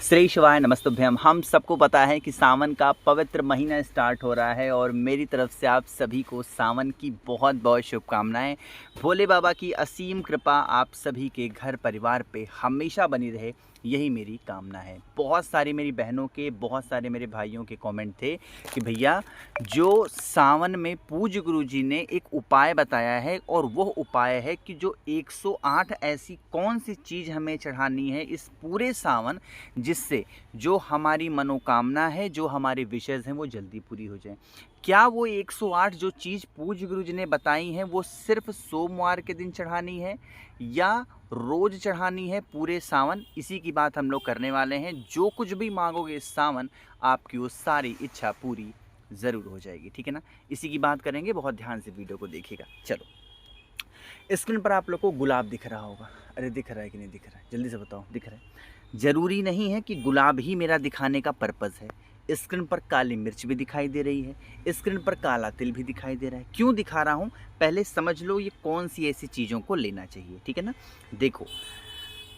श्री शिवाय नमस्तुभ्यम। हम सबको पता है कि सावन का पवित्र महीना स्टार्ट हो रहा है और मेरी तरफ से आप सभी को सावन की बहुत बहुत शुभकामनाएं। भोले बाबा की असीम कृपा आप सभी के घर परिवार पे हमेशा बनी रहे, यही मेरी कामना है। बहुत सारी मेरी बहनों के, बहुत सारे मेरे भाइयों के कमेंट थे कि भैया जो सावन में पूज्य गुरु जी ने एक उपाय बताया है और वो उपाय है कि जो 108 ऐसी कौन सी चीज़ हमें चढ़ानी है इस पूरे सावन, जिससे जो हमारी मनोकामना है, जो हमारे विशेष हैं, वो जल्दी पूरी हो जाए। क्या वो 108 जो चीज़ पूज्य गुरु जी ने बताई हैं वो सिर्फ सोमवार के दिन चढ़ानी है या रोज़ चढ़ानी है पूरे सावन? इसी की बात हम लोग करने वाले हैं। जो कुछ भी मांगोगे इस सावन, आपकी वो सारी इच्छा पूरी ज़रूर हो जाएगी, ठीक है ना। इसी की बात करेंगे, बहुत ध्यान से वीडियो को देखिएगा। चलो, स्क्रीन पर आप लोग को गुलाब दिख रहा होगा। अरे दिख रहा है कि नहीं दिख रहा है, जल्दी से बताओ। दिख रहा है? ज़रूरी नहीं है कि गुलाब ही मेरा दिखाने का पर्पज़ है। स्क्रीन पर काली मिर्च भी दिखाई दे रही है, स्क्रीन पर काला तिल भी दिखाई दे रहा है। क्यों दिखा रहा हूँ, पहले समझ लो ये कौन सी ऐसी चीज़ों को लेना चाहिए, ठीक है ना। देखो,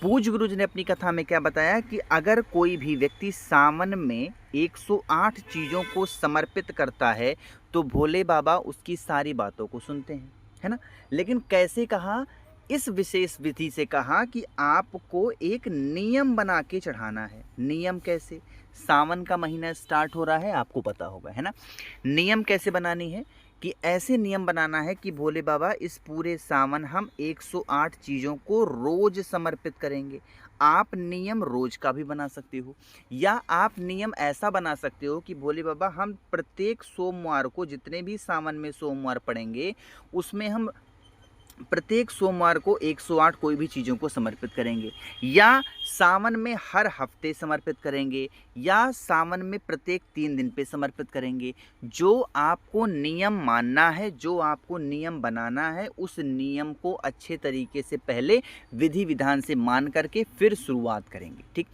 पूज्य गुरु जी ने अपनी कथा में क्या बताया कि अगर कोई भी व्यक्ति सावन में 108 चीज़ों को समर्पित करता है तो भोले बाबा उसकी सारी बातों को सुनते हैं, है ना। लेकिन कैसे कहा? इस विशेष विधि से कहा कि आपको एक नियम बना के चढ़ाना है। नियम कैसे? सावन का महीना स्टार्ट हो रहा है, आपको पता होगा, है ना। नियम कैसे बनानी है कि ऐसे नियम बनाना है कि भोले बाबा इस पूरे सावन हम 108 चीज़ों को रोज़ समर्पित करेंगे। आप नियम रोज़ का भी बना सकते हो या आप नियम ऐसा बना सकते हो कि भोले बाबा हम प्रत्येक सोमवार को, जितने भी सावन में सोमवार पड़ेंगे उसमें हम प्रत्येक सोमवार को 108 कोई भी चीज़ों को समर्पित करेंगे, या सावन में हर हफ्ते समर्पित करेंगे, या सावन में प्रत्येक 3 दिन पे समर्पित करेंगे। जो आपको नियम मानना है, जो आपको नियम बनाना है, उस नियम को अच्छे तरीके से पहले विधि विधान से मान करके फिर शुरुआत करेंगे, ठीक।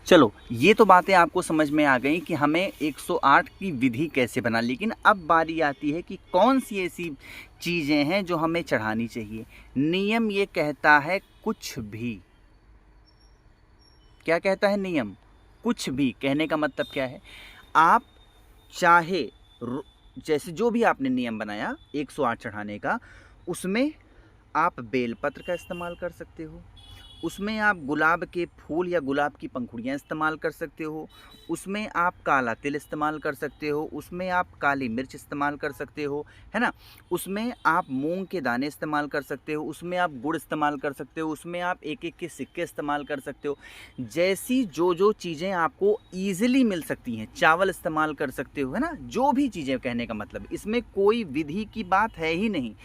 चलो, ये तो बातें आपको समझ में आ गई कि हमें 108 की विधि कैसे बना। लेकिन अब बारी आती है कि कौन सी ऐसी चीज़ें हैं जो हमें चढ़ानी चाहिए। नियम ये कहता है कुछ भी। क्या कहता है नियम? कुछ भी। कहने का मतलब क्या है? आप चाहे जैसे जो भी आपने नियम बनाया 108 चढ़ाने का, उसमें आप बेलपत्र का इस्तेमाल कर सकते हो, उसमें आप गुलाब के फूल या गुलाब की पंखुड़ियाँ इस्तेमाल कर सकते हो, उसमें आप काला तिल इस्तेमाल कर सकते हो, उसमें आप काली मिर्च इस्तेमाल कर सकते हो, है ना। उसमें आप मूंग के दाने इस्तेमाल कर सकते हो, उसमें आप गुड़ इस्तेमाल कर सकते हो, उसमें आप एक एक के सिक्के इस्तेमाल कर सकते हो। जैसी जो जो चीज़ें आपको ईजिली मिल सकती हैं, चावल इस्तेमाल कर सकते हो, है ना। जो भी चीज़ें, कहने का मतलब इसमें कोई विधि की बात है ही नहीं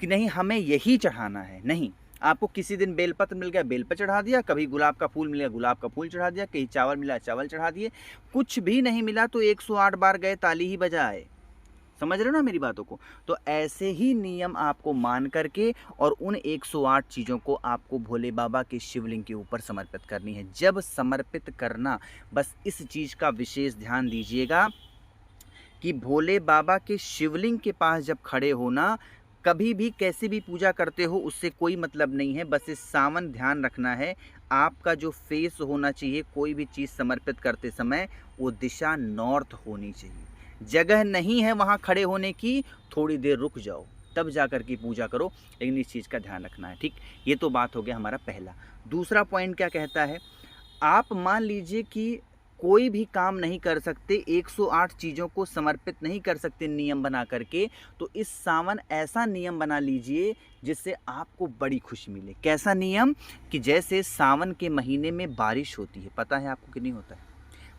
कि नहीं हमें यही चढ़ाना है। नहीं, आपको किसी दिन बेलपत्र मिल गया, बेल पर चढ़ा दिया, कभी गुलाब का फूल मिल गया, गुलाब का फूल चढ़ा दिया, कहीं चावल मिला, चावल चढ़ा दिए। कुछ भी नहीं मिला तो 108 बार गए ताली ही बजाए। समझ रहे हो ना मेरी बातों को। तो ऐसे ही नियम आपको मान करके और उन 108 चीज़ों को आपको भोले बाबा के शिवलिंग के ऊपर समर्पित करनी है। जब समर्पित करना, बस इस चीज़ का विशेष ध्यान दीजिएगा कि भोले बाबा के शिवलिंग के पास जब खड़े होना, कभी भी कैसे भी पूजा करते हो उससे कोई मतलब नहीं है। बस इस सावन ध्यान रखना है, आपका जो फेस होना चाहिए कोई भी चीज़ समर्पित करते समय, वो दिशा नॉर्थ होनी चाहिए। जगह नहीं है वहाँ खड़े होने की, थोड़ी देर रुक जाओ, तब जा कर के पूजा करो। लेकिन इस चीज़ का ध्यान रखना है, ठीक। ये तो बात हो गया हमारा पहला। दूसरा पॉइंट क्या कहता है? आप मान लीजिए कि कोई भी काम नहीं कर सकते, 108 चीज़ों को समर्पित नहीं कर सकते नियम बना करके, तो इस सावन ऐसा नियम बना लीजिए जिससे आपको बड़ी खुशी मिले। कैसा नियम? कि जैसे सावन के महीने में बारिश होती है, पता है आपको कि नहीं होता है?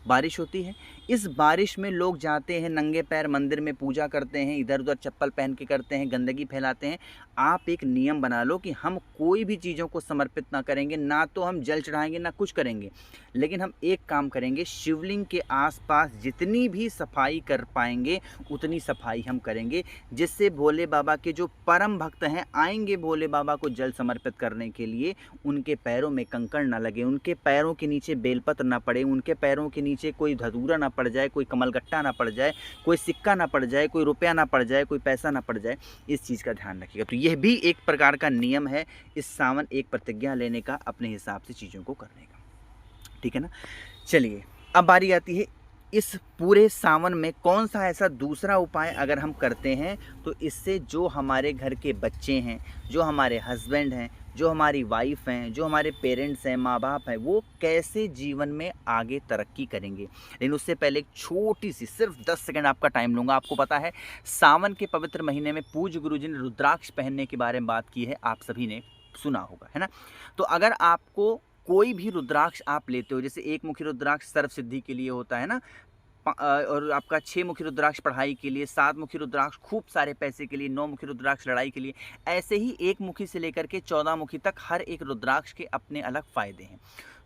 बारिश होती है, इस बारिश में लोग जाते हैं नंगे पैर मंदिर में पूजा करते हैं, इधर उधर चप्पल पहन के करते हैं, गंदगी फैलाते हैं। आप एक नियम बना लो कि हम कोई भी चीज़ों को समर्पित ना करेंगे, ना तो हम जल चढ़ाएंगे ना कुछ करेंगे, लेकिन हम एक काम करेंगे, शिवलिंग के आसपास जितनी भी सफाई कर पाएंगे उतनी सफाई हम करेंगे, जिससे भोले बाबा के जो परम भक्त हैं आएंगे भोले बाबा को जल समर्पित करने के लिए, उनके पैरों में कंकड़ ना लगे, उनके पैरों के नीचे बेलपत्र ना पड़े, उनके पैरों के नीचे कोई धतूरा ना पड़ जाए, कोई कमलगट्टा ना पड़ जाए, कोई सिक्का ना पड़ जाए, कोई रुपया ना पड़ जाए, कोई पैसा ना पड़ जाए। इस चीज़ का ध्यान रखिएगा। तो यह भी एक प्रकार का नियम है इस सावन एक प्रतिज्ञा लेने का, अपने हिसाब से चीज़ों को करने का, ठीक है ना। चलिए अब बारी आती है इस पूरे सावन में कौन सा ऐसा दूसरा उपाय अगर हम करते हैं तो इससे जो हमारे घर के बच्चे हैं, जो हमारे हस्बैंड हैं, जो हमारी वाइफ हैं, जो हमारे पेरेंट्स हैं, माँ बाप हैं, वो कैसे जीवन में आगे तरक्की करेंगे। लेकिन उससे पहले एक छोटी सी सिर्फ 10 सेकंड आपका टाइम लूँगा। आपको पता है सावन के पवित्र महीने में पूज्य गुरुजी ने रुद्राक्ष पहनने के बारे में बात की है, आप सभी ने सुना होगा, है ना। तो अगर आपको कोई भी रुद्राक्ष आप लेते हो, जैसे एक मुखी रुद्राक्ष सर्व सिद्धि के लिए होता है ना, और आपका 6 मुखी रुद्राक्ष पढ़ाई के लिए, 7 मुखी रुद्राक्ष खूब सारे पैसे के लिए, 9 मुखी रुद्राक्ष लड़ाई के लिए, ऐसे ही 1 मुखी से लेकर के 14 मुखी तक हर एक रुद्राक्ष के अपने अलग फ़ायदे हैं।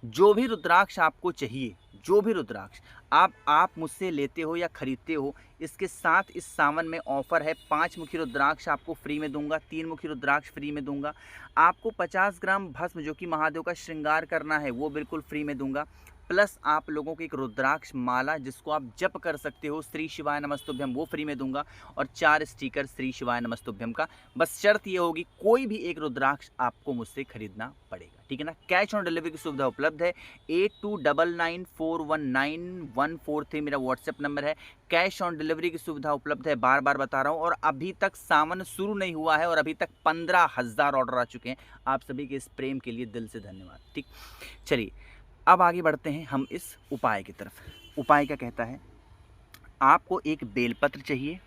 जो भी रुद्राक्ष आपको चाहिए, जो भी रुद्राक्ष आप मुझसे लेते हो या ख़रीदते हो, इसके साथ इस सावन में ऑफ़र है 5 मुखी रुद्राक्ष आपको फ्री में दूंगा, 3 मुखी रुद्राक्ष फ्री में दूंगा, आपको 50 ग्राम भस्म जो कि महादेव का श्रृंगार करना है वो बिल्कुल फ्री में दूंगा, प्लस आप लोगों को एक रुद्राक्ष माला जिसको आप जप कर सकते हो, श्री शिवाय नमस्तुभ्यम, वो फ्री में दूंगा, और 4 स्टिकर श्री शिवाय नमस्तुभ्यम का। बस शर्त ये होगी कोई भी एक रुद्राक्ष आपको मुझसे खरीदना पड़ेगा, ठीक है ना। कैश ऑन डिलीवरी की सुविधा उपलब्ध है। 8299419143 मेरा व्हाट्सएप नंबर है। कैश ऑन डिलीवरी की सुविधा उपलब्ध है, बार बार बता रहा हूँ। और अभी तक सावन शुरू नहीं हुआ है और अभी तक 15,000 ऑर्डर आ चुके हैं। आप सभी के इस प्रेम के लिए दिल से धन्यवाद। ठीक, चलिए अब आगे बढ़ते हैं हम इस उपाय की तरफ। उपाय क्या कहता है, आपको एक बेलपत्र चाहिए,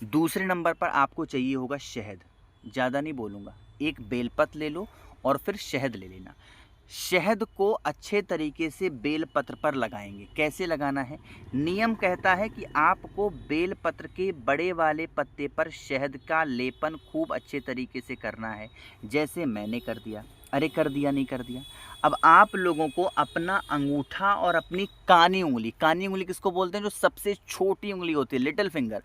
दूसरे नंबर पर आपको चाहिए होगा शहद। ज़्यादा नहीं बोलूँगा, एक बेलपत्र ले लो और फिर शहद ले लेना। शहद को अच्छे तरीके से बेलपत्र पर लगाएंगे। कैसे लगाना है, नियम कहता है कि आपको बेलपत्र के बड़े वाले पत्ते पर शहद का लेपन खूब अच्छे तरीके से करना है, जैसे मैंने कर दिया। अरे कर दिया नहीं कर दिया। अब आप लोगों को अपना अंगूठा और अपनी कानी उंगली किसको बोलते हैं, जो सबसे छोटी उंगली होती है, लिटिल फिंगर,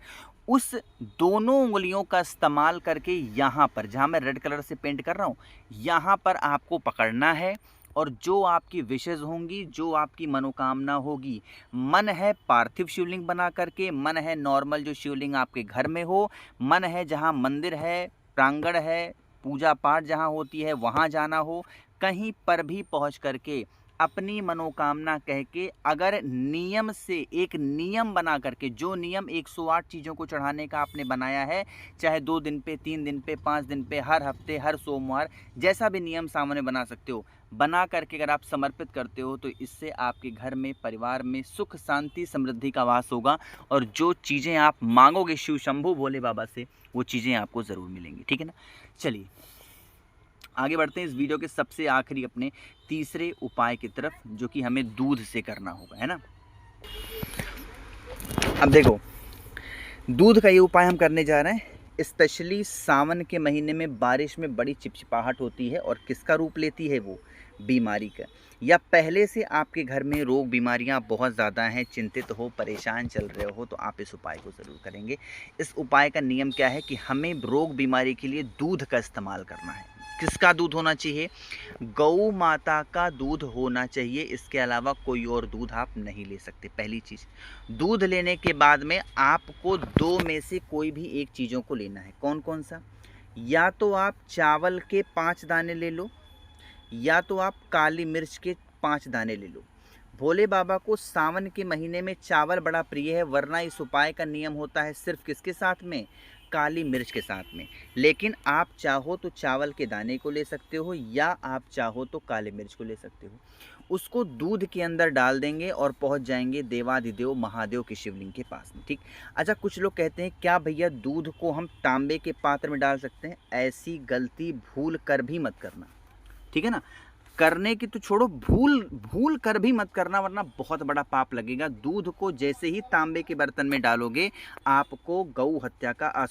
उस दोनों उंगलियों का इस्तेमाल करके यहाँ पर जहाँ मैं रेड कलर से पेंट कर रहा हूँ, यहाँ पर आपको पकड़ना है। और जो आपकी विशेष होंगी, जो आपकी मनोकामना होगी, मन है पार्थिव शिवलिंग बना करके, मन है नॉर्मल जो शिवलिंग आपके घर में हो, मन है जहाँ मंदिर है, प्रांगण है, पूजा पाठ जहाँ होती है वहाँ जाना हो, कहीं पर भी पहुँच करके अपनी मनोकामना कह के, अगर नियम से एक नियम बना करके, जो नियम 108 चीज़ों को चढ़ाने का आपने बनाया है, चाहे 2 दिन पे, 3 दिन पे, 5 दिन पे, हर हफ्ते, हर सोमवार, जैसा भी नियम सामने बना सकते हो, बना करके अगर आप समर्पित करते हो तो इससे आपके घर में, परिवार में सुख शांति समृद्धि का वास होगा। और जो चीज़ें आप मांगोगे शिव शंभू भोले बाबा से, वो चीज़ें आपको ज़रूर मिलेंगी, ठीक है ना। चलिए आगे बढ़ते हैं इस वीडियो के सबसे आखिरी अपने तीसरे उपाय की तरफ, जो कि हमें दूध से करना होगा, है ना। अब देखो, दूध का ये उपाय हम करने जा रहे हैं स्पेशली सावन के महीने में। बारिश में बड़ी चिपचिपाहट होती है और किसका रूप लेती है वो, बीमारी का। या पहले से आपके घर में रोग बीमारियां बहुत ज़्यादा हैं, चिंतित हो, परेशान चल रहे हो, तो आप इस उपाय को ज़रूर करेंगे। इस उपाय का नियम क्या है कि हमें रोग बीमारी के लिए दूध का इस्तेमाल करना है। किसका दूध होना चाहिए, गौ माता का दूध होना चाहिए। इसके अलावा कोई और दूध आप नहीं ले सकते। पहली चीज़, दूध लेने के बाद में आपको 2 में से कोई भी एक चीज़ों को लेना है। कौन कौन सा, या तो आप चावल के 5 दाने ले लो, या तो आप काली मिर्च के 5 दाने ले लो। भोले बाबा को सावन के महीने में चावल बड़ा प्रिय है, वरना इस उपाय का नियम होता है सिर्फ किसके साथ में, काली मिर्च के साथ में। लेकिन आप चाहो तो चावल के दाने को ले सकते हो, या आप चाहो तो काली मिर्च को ले सकते हो। उसको दूध के अंदर डाल देंगे और पहुंच जाएंगे देवाधिदेव महादेव के शिवलिंग के पास में। ठीक, अच्छा कुछ लोग कहते हैं क्या भैया दूध को हम तांबे के पात्र में डाल सकते हैं। ऐसी गलती भूल कर भी मत करना, ठीक है ना। करने की तो छोड़ो, भूल कर भी मत करना, वरना बहुत बड़ा पाप लगेगा। दूध को जैसे ही तांबे के बर्तन में डालोगे, आपको गौ हत्या का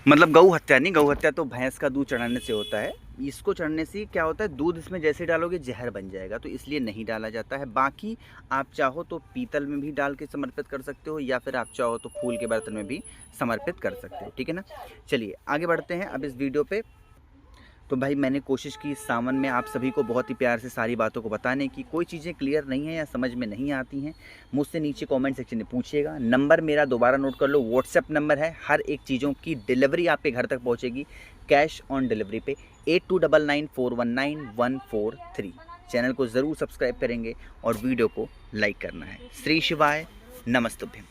गौ हत्या नहीं, गौ हत्या तो भैंस का दूध चढ़ाने से होता है। इसको चढ़ने से क्या होता है, दूध इसमें जैसे डालोगे जहर बन जाएगा, तो इसलिए नहीं डाला जाता है। बाकी आप चाहो तो पीतल में भी डाल के समर्पित कर सकते हो, या फिर आप चाहो तो फूल के बर्तन में भी समर्पित कर सकते हो, ठीक है ना। चलिए आगे बढ़ते हैं अब इस वीडियो पे। तो भाई मैंने कोशिश की सावन में आप सभी को बहुत ही प्यार से सारी बातों को बताने की। कोई चीज़ें क्लियर नहीं है या समझ में नहीं आती हैं, मुझसे नीचे कमेंट सेक्शन में पूछिएगा। नंबर मेरा दोबारा नोट कर लो, व्हाट्सएप नंबर है। हर एक चीज़ों की डिलीवरी आपके घर तक पहुंचेगी कैश ऑन डिलीवरी पे। 8299419143। चैनल को ज़रूर सब्सक्राइब करेंगे और वीडियो को लाइक करना है। श्री शिवाय, नमस्तुभ्यम।